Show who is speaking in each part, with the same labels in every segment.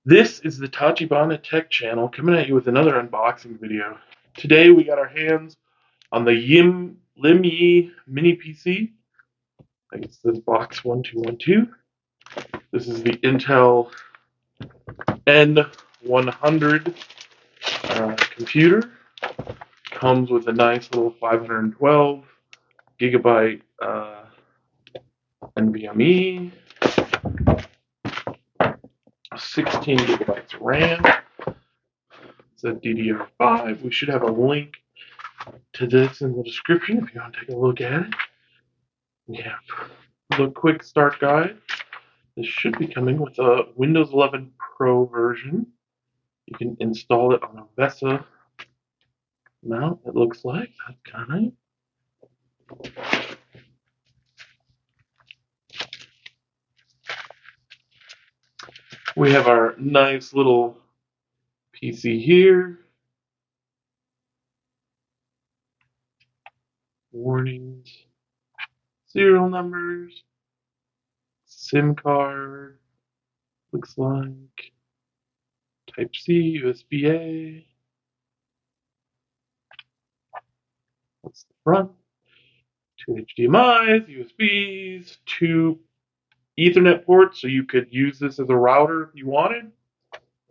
Speaker 1: This is the Tachibana Tech channel coming at you with another unboxing video. Today we got our hands on the LIMYEE Mini PC. I guess this is Box1212. This is the Intel N100 computer. Comes with a nice little 512 gigabyte NVMe, 16 gigabytes RAM. It's a DDR5. We should have a link to this in the description if you want to take a look at it. Yeah, the quick start guide. This should be coming with a Windows 11 Pro version. You can install it on a VESA mount, it looks like. That's kind of nice. We have our nice little PC here. Warnings, serial numbers, SIM card, looks like Type-C, USB-A. That's the front. 2 HDMIs, USBs, 2 Ethernet ports, so you could use this as a router if you wanted.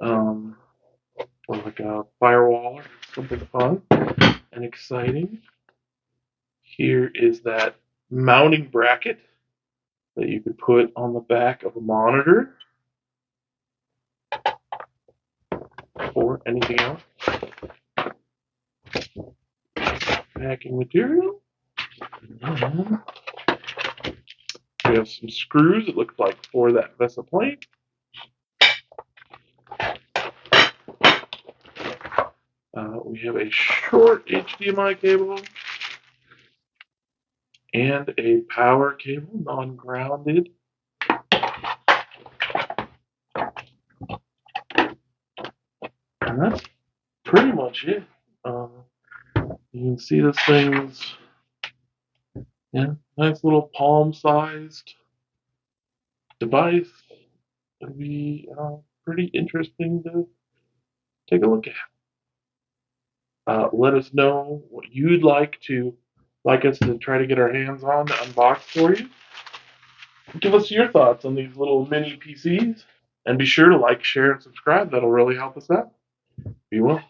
Speaker 1: Or like a firewall or something fun and exciting. Here is that mounting bracket that you could put on the back of a monitor or anything else. Packing material. And we have some screws, it looks like, for that VESA plate. We have a short HDMI cable and a power cable, non-grounded. And that's pretty much it. You can see this thing's nice little palm-sized device. It'll be pretty interesting to take a look at. Let us know what you'd like us to try to get our hands on to unbox for you. Give us your thoughts on these little mini PCs, and be sure to like, share, and subscribe. That'll really help us out. Be well.